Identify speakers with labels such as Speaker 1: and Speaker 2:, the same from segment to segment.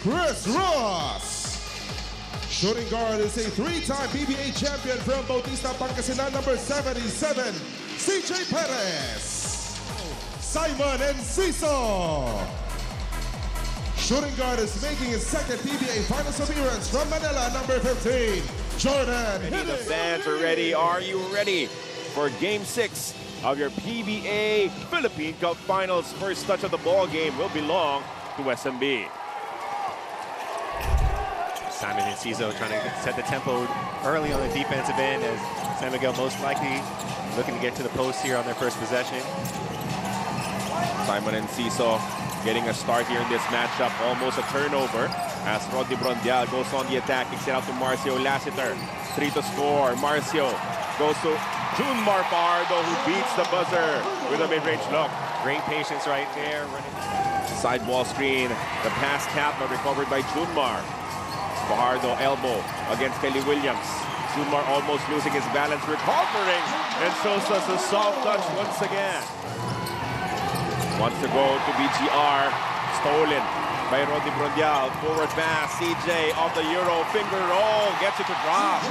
Speaker 1: Chris Ross. Shooting guard is a three-time PBA champion from Bautista, Pangasinan, number 77, CJ Perez. Simon Enciso. Shooting guard is making his second PBA Finals appearance from Manila, number 15, Jordan Hiddink.
Speaker 2: The fans are ready. Are you ready for Game 6 of your PBA Philippine Cup Finals? First touch of the ball game will belong to SMB.
Speaker 3: Simon Enciso trying to set the tempo early on the defensive end, as San Miguel most likely looking to get to the post here on their first possession.
Speaker 2: Simon Enciso getting a start here in this matchup. Almost a turnover as Rodney Brondial goes on the attack. Kicks it out to Marcio Lassiter. 3 to score. Marcio goes to Junmar Fajardo, who beats the buzzer with a mid-range look.
Speaker 3: Great patience right there.
Speaker 2: Side ball screen. The pass tap, but recovered by Junmar. Fajardo elbow against Kelly Williams. Junmar almost losing his balance, recovering, and shows us a soft touch once again. Wants to go to BGR, stolen by Rodney Brondial. Forward pass, CJ off the Euro, finger roll, gets it to drop.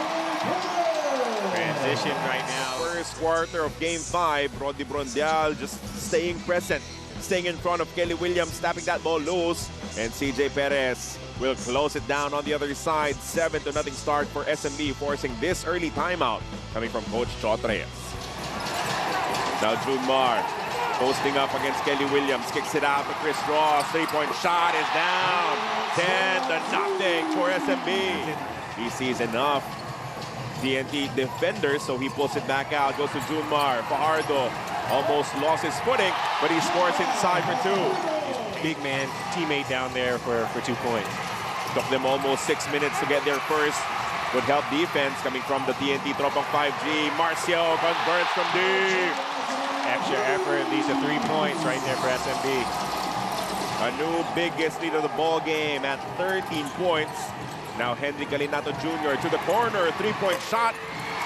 Speaker 3: Transition right now.
Speaker 2: First quarter of Game 5, Rodney Brondial just staying present, staying in front of Kelly Williams, tapping that ball loose, and CJ Perez will close it down on the other side. 7-0 start for SMB, forcing this early timeout coming from Coach Chotres. Now Junmar posting up against Kelly Williams, kicks it out to Chris Ross. 3-point shot is down. 10-0 for SMB. He sees enough TNT defenders, so he pulls it back out. Goes to Junmar. Fajardo almost lost his footing, but he scores inside for 2.
Speaker 3: Big man teammate down there for 2 points.
Speaker 2: Took them almost 6 minutes to get their first. Good help defense coming from the TNT Tropang 5G. Marcio converts from deep.
Speaker 3: Extra effort leads to 3 points right there for SMB.
Speaker 2: A new biggest lead of the ball game at 13 points. Now Henry Galinato Jr. to the corner. 3-point shot.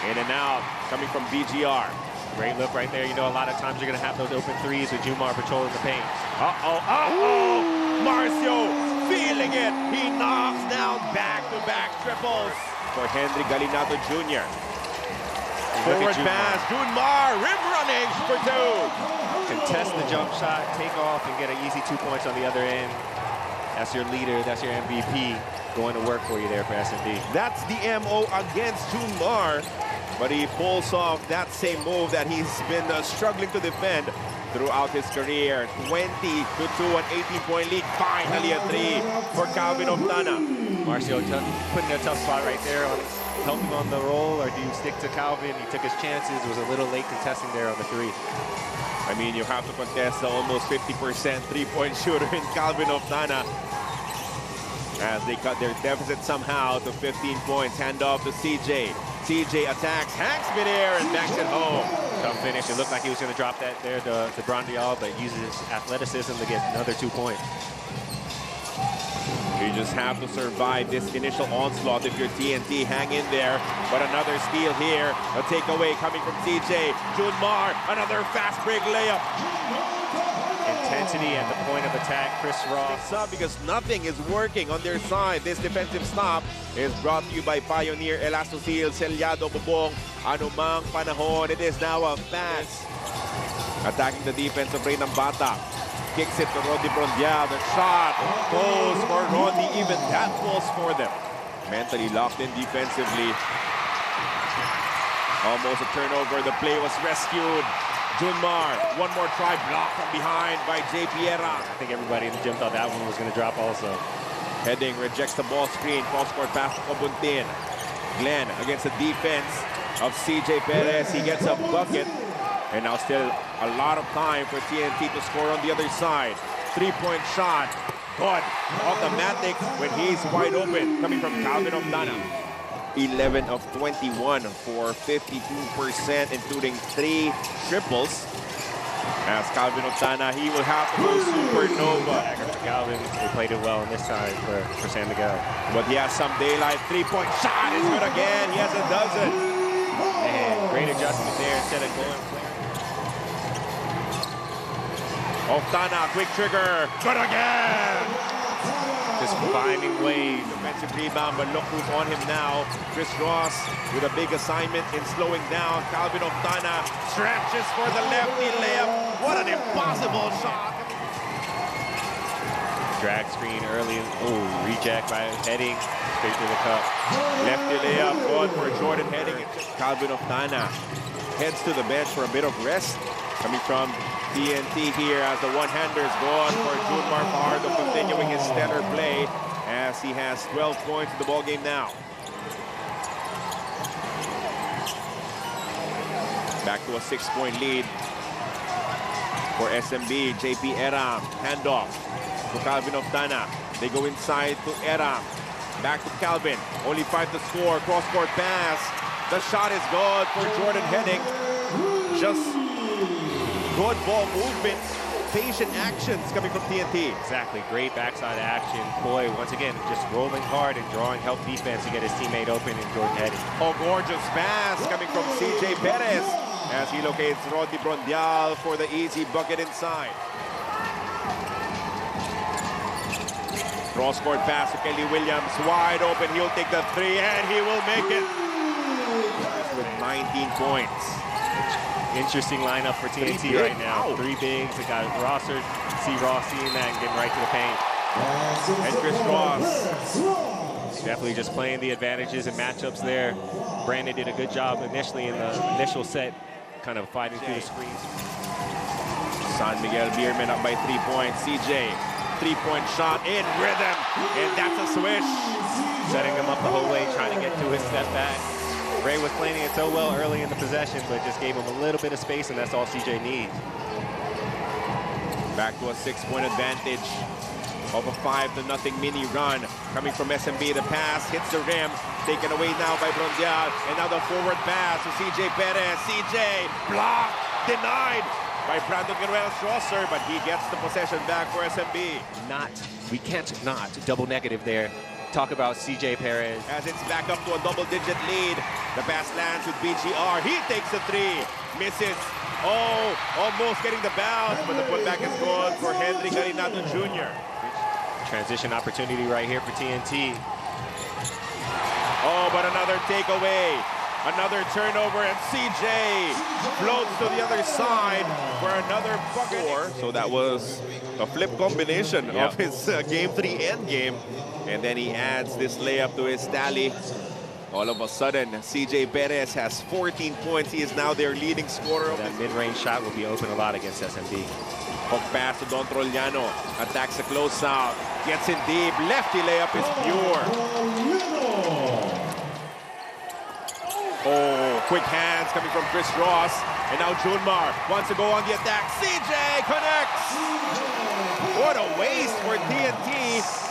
Speaker 2: In and out coming from BGR.
Speaker 3: Great look right there. You know, a lot of times you're going to have those open threes with Junmar patrolling the paint.
Speaker 2: Marcio feeling it. He knocks down back-to-back triples for Henry Galinato Jr. Forward pass, Junmar, rim running for 2.
Speaker 3: Contest the jump shot, take off, and get an easy 2 points on the other end. That's your leader, that's your MVP going to work for you there for SMB.
Speaker 2: That's the MO against Junmar, but he pulls off that same move that he's been struggling to defend throughout his career. 20-2, an 18-point lead. Finally a 3 for Calvin Oftana.
Speaker 3: Marcio putting a tough spot right there, helping on the roll, or do you stick to Calvin? He took his chances, was a little late contesting there on the 3.
Speaker 2: I mean, you have to contest the almost 50% 3-point shooter in Calvin Oftana, as they cut their deficit somehow to 15 points. Hand off to CJ. CJ attacks, hangs midair, and backs it home.
Speaker 3: Tough finish. It looked like he was going to drop that there to Brondial, but uses his athleticism to get another 2 points.
Speaker 2: You just have to survive this initial onslaught if you're TNT. Hang in there. But another steal here. A takeaway coming from CJ. Junmar, another fast break layup.
Speaker 3: Intensity at the point of attack. Chris Ross.
Speaker 2: Up because nothing is working on their side. This defensive stop is brought to you by Pioneer, Elastosil, Selyado, Bubong. Anumang panahon. It is now a fast. Attacking the defense of Reynang Bata. Kicks it to Rodney Brondial. The shot goes for Rodney. Even that falls for them. Mentally locked in defensively. Almost a turnover. The play was rescued. Junmar, one more try, blocked from behind by Jay Piera.
Speaker 3: I think everybody in the gym thought that one was going to drop also.
Speaker 2: Heading rejects the ball screen. Cross-court pass to Kabuntin. Glenn against the defense of CJ Perez. He gets a bucket. And now still a lot of time for TNT to score on the other side. 3-point shot. Good. Automatic when he's wide open. Coming from Calvin Oftana. 11 of 21 for 52%, including 3 triples. As Calvin Oftana, he will have to go supernova.
Speaker 3: Calvin, he played it well in this time for San Miguel.
Speaker 2: But he has some daylight. 3-point shot is good again. He has a dozen.
Speaker 3: Man, great adjustment there instead of going clear.
Speaker 2: Oftana, quick trigger. Good again.
Speaker 3: To just finding ways.
Speaker 2: Defensive rebound, but look who's on him now. Chris Ross with a big assignment in slowing down. Calvin Oftana stretches for the lefty layup. What an impossible shot.
Speaker 3: Drag screen early. Oh, reject by Heading. Straight to the cup.
Speaker 2: Lefty layup, good for Jordan Heading. Calvin Oftana heads to the bench for a bit of rest. Coming from TNT here as the one-handers go on for Junmar Fajardo, continuing his stellar play as he has 12 points in the ballgame now. Back to a 6-point lead for SMB. JP Eram, handoff to Calvin Oftana. They go inside to Eram. Back to Calvin. Only 5 to score. Cross-court pass. The shot is good for Jordan Heading. Just good ball movement, patient actions coming from TNT.
Speaker 3: Exactly, great backside action. Boy, once again, just rolling hard and drawing help defense to get his teammate open and Jordan Heading.
Speaker 2: Oh, gorgeous pass coming from CJ Perez as he locates Rodney Brondial for the easy bucket inside. Cross-court pass to Kelly Williams, wide open. He'll take the three and he will make it with 19 points.
Speaker 3: Interesting lineup for TNT right now. Wow. 3 bigs. They got Rosser. See Ross seeing that and getting right to the paint.
Speaker 2: And Chris Ross.
Speaker 3: Definitely just playing the advantages and matchups there. Brandon did a good job initially in the initial set, kind of fighting through the screens.
Speaker 2: San Miguel Beermen up by 3 points. CJ, 3-point shot in rhythm. And that's a swish.
Speaker 3: Setting him up the whole way, trying to get to his step back. Ray was playing it so well early in the possession, but just gave him a little bit of space, and that's all CJ needs.
Speaker 2: Back to a 6-point advantage of a 5-0 mini run. Coming from SMB, the pass hits the rim. Taken away now by Brondial. And now the forward pass to CJ Perez. CJ blocked, denied by Brandon Guerrero Schlosser, but he gets the possession back for SMB.
Speaker 3: We can't not double negative there. Talk about CJ Perez.
Speaker 2: As it's back up to a double-digit lead. The pass lands with BGR. He takes the three. Misses. Oh, almost getting the bounce, but the putback is good for Henry Garinado Jr.
Speaker 3: Transition opportunity right here for TNT.
Speaker 2: Oh, but another takeaway. Another turnover, and CJ floats to the other side for another bucket. So that was a flip combination of his Game 3 end game. And then he adds this layup to his tally. All of a sudden, CJ Perez has 14 points. He is now their leading scorer.
Speaker 3: That mid-range shot will be open a lot against SMB.
Speaker 2: Hook pass to Don Trollano. Attacks the closeout. Gets in deep. Lefty layup is pure. Oh, quick hands coming from Chris Ross. And now Junmar wants to go on the attack. CJ connects. What a waste for TNT.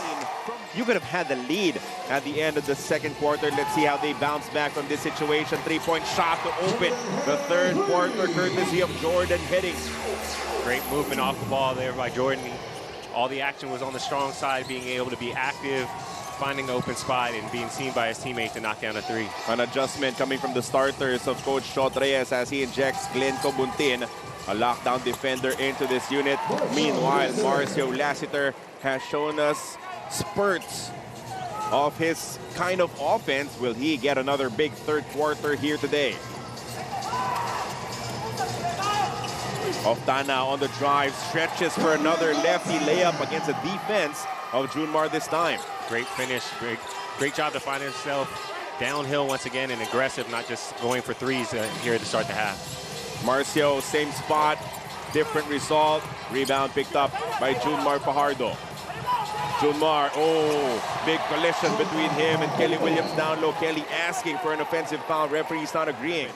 Speaker 2: You could have had the lead at the end of the second quarter. Let's see how they bounce back from this situation. 3-point shot to open the third quarter, courtesy of Jordan Heading.
Speaker 3: Great movement off the ball there by Jordan. All the action was on the strong side, being able to be active, finding an open spot, and being seen by his teammate to knock down a three.
Speaker 2: An adjustment coming from the starters of Coach Shot Reyes as he injects Glenn Cobuntin, a lockdown defender, into this unit. Meanwhile, Marcio Lassiter has shown us spurts of his kind of offense. Will he get another big third quarter here today? Oftana on the drive, stretches for another lefty layup against the defense of Junmar this time.
Speaker 3: Great finish, great job to find himself downhill once again and aggressive, not just going for threes here to start the half.
Speaker 2: Marcio, same spot, different result. Rebound picked up by Junmar Fajardo. Junmar, oh, big collision between him and Kelly Williams down low. Kelly asking for an offensive foul. Referee's not agreeing.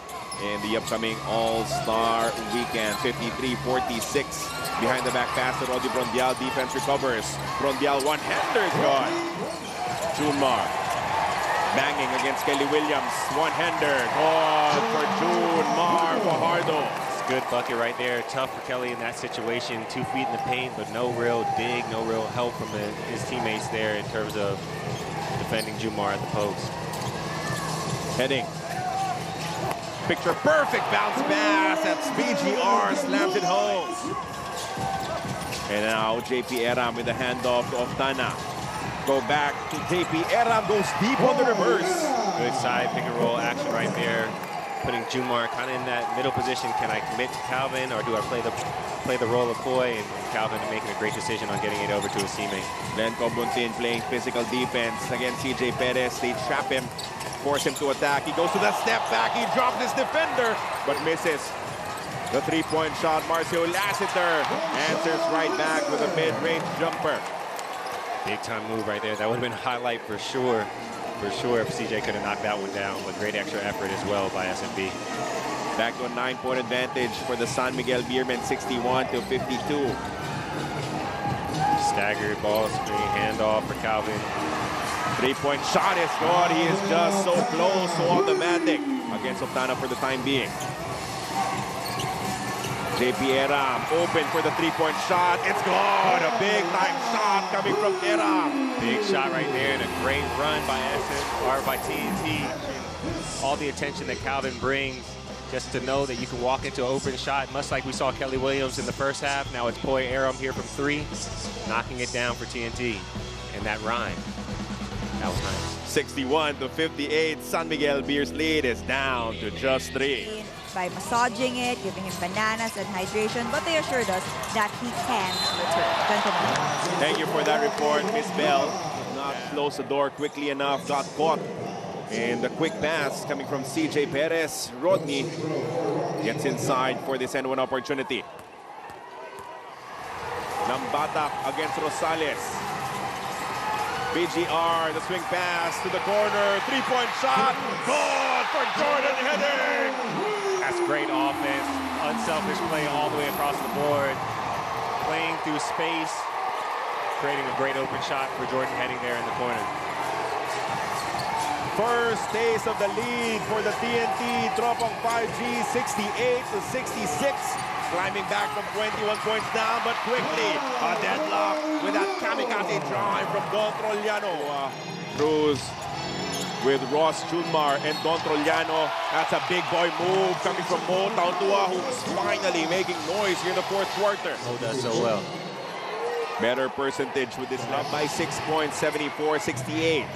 Speaker 2: In the upcoming All-Star Weekend, 53-46. Behind the back pass to Roddy Brondial. Defense recovers. Brondial one-hander is gone. Junmar banging against Kelly Williams. One-hander gone for Junmar Fajardo.
Speaker 3: Good bucket right there. Tough for Kelly in that situation. 2 feet in the paint, but no real dig, no real help from his teammates there in terms of defending Junmar at the post.
Speaker 2: Heading. Picture perfect bounce pass. That's BGR, slams it home. And now JP Eram with the handoff to Oftana. Go back to JP. Eram goes deep on the reverse.
Speaker 3: Good side pick and roll action right there. Putting Jumar kind of in that middle position. Can I commit to Calvin, or do I play the role of Poy? And Calvin making a great decision on getting it over to his teammate.
Speaker 2: Glenco Buntin playing physical defense against CJ Perez. They trap him, force him to attack. He goes to the step back. He dropped his defender, but misses. The three-point shot, Marcio Lassiter answers right back with a mid-range jumper.
Speaker 3: Big time move right there. That would have been a highlight for sure. For sure, if CJ could have knocked that one down, with great extra effort as well by SMB.
Speaker 2: Back to a 9-point advantage for the San Miguel Beermen, 61-52.
Speaker 3: Staggered ball screen, handoff for Calvin.
Speaker 2: Three-point shot is good. He is just so close, so automatic against Octana for the time being. JP Eram open for the three-point shot. It's good. A big-time shot coming from Eram.
Speaker 3: Big shot right there, and a great run by TNT. All the attention that Calvin brings, just to know that you can walk into an open shot, much like we saw Kelly Williams in the first half. Now it's Poy Aram here from 3, knocking it down for TNT. And that rhyme, that was nice.
Speaker 2: 61-58. San Miguel Beer's lead is down to just 3.
Speaker 4: By massaging it, giving him bananas and hydration, but they assured us that he can return.
Speaker 2: Thank you for that report, Miss Bell. Did not close the door quickly enough, got caught. And the quick pass coming from CJ Perez. Rodney gets inside for this N1 opportunity. Nambatak against Rosales. BGR, the swing pass to the corner. Three-point shot. Good for Jordan Heading.
Speaker 3: That's great offense. Unselfish play all the way across the board. Playing through space. Creating a great open shot for Jordan Heading there in the corner.
Speaker 2: First taste of the lead for the TNT Tropang 5G, 68-66. Climbing back from 21 points down, but quickly a deadlock with that kamikaze drive from Don Trollano. Cruz with Ross Junmar and Don Trollano. That's a big boy move coming from Mo Tautua, who's finally making noise here in the fourth quarter.
Speaker 3: Mo does so well.
Speaker 2: Better percentage with this love by 6 points, 74-68.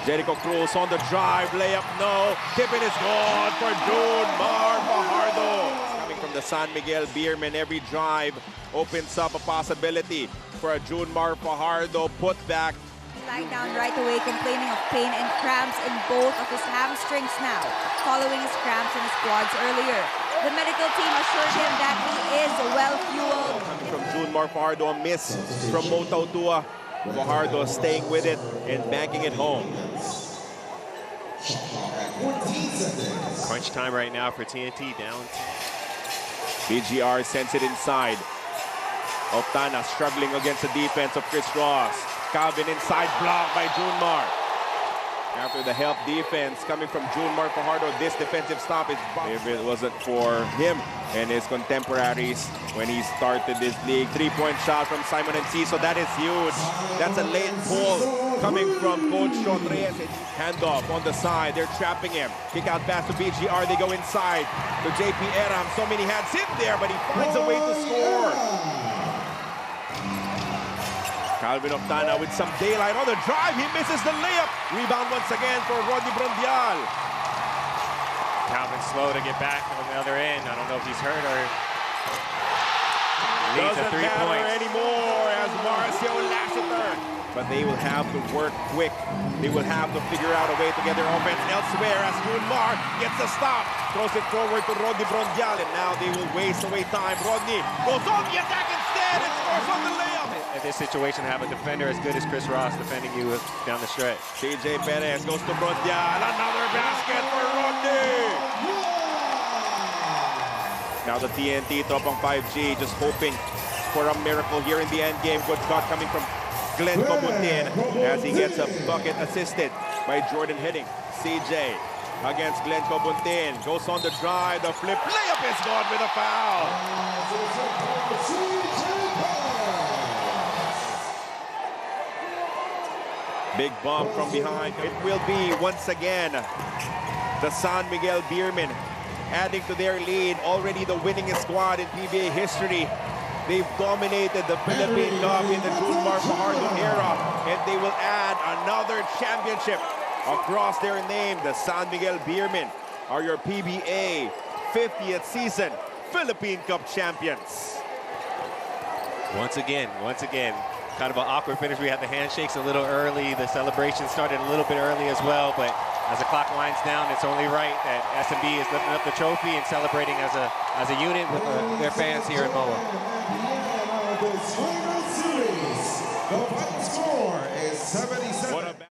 Speaker 2: Jericho Cruz on the drive, layup no. Tipping is good for Junmar Fajardo. Coming from the San Miguel Beermen, every drive opens up a possibility for a Junmar Fajardo put back.
Speaker 4: Lying down right away, complaining of pain and cramps in both of his hamstrings now, following his cramps in his quads earlier. The medical team assured him that he is well-fueled.
Speaker 2: Coming from Junmar Fajardo, a miss from Mo Tautua. Fajardo staying with it and banking it home.
Speaker 3: Crunch time right now for TNT, down.
Speaker 2: BGR sends it inside. Octana struggling against the defense of Chris Ross. Calvin inside, blocked by Junmar. After the help defense coming from Junmar Fajardo, this defensive stop is boxed. If it wasn't for him and his contemporaries when he started this league. Three-point shot from Simon Enciso, that is huge. That's a late pull coming from Coach Sean Reyes. Handoff on the side, they're trapping him. Kick out pass to BGR, they go inside to JP Eram. So many hands in there, but he finds a way to score. Calvin Octana with some daylight on the drive. He misses the layup. Rebound once again for Rodney Brondial.
Speaker 3: Calvin slow to get back on the other end. I don't know if he's hurt or leads
Speaker 2: Doesn't
Speaker 3: 3
Speaker 2: matter
Speaker 3: points.
Speaker 2: anymore as Marcio Lassiter. But they will have to work quick. They will have to figure out a way to get their offense elsewhere as Junmar gets the stop. Throws it forward to Rodney Brondial, and now they will waste away time. Rodney goes on the attack instead and scores on the layup.
Speaker 3: In this situation, have a defender as good as Chris Ross defending you down the stretch.
Speaker 2: CJ Perez goes to Brondial. Another basket for Rodney. Now the TNT Tropang 5G just hoping for a miracle here in the end game. Good shot coming from Glenn Cobutin as he gets a bucket assisted by Jordan Heading. CJ against Glenn Cobutin. Goes on the drive. The flip layup is gone with a foul. Big bump from behind. It will be once again the San Miguel Beermen adding to their lead. Already the winningest squad in PBA history. They've dominated the Philippine Cup in the Junmar Fajardo era, and they will add another championship across their name. The San Miguel Beermen are your PBA 50th season Philippine Cup champions.
Speaker 3: Once again, kind of an awkward finish. We had the handshakes a little early. The celebration started a little bit early as well, but as the clock winds down, it's only right that SMB is lifting up the trophy and celebrating as a unit with their fans here in MOA.
Speaker 1: The final series, the final score is 77.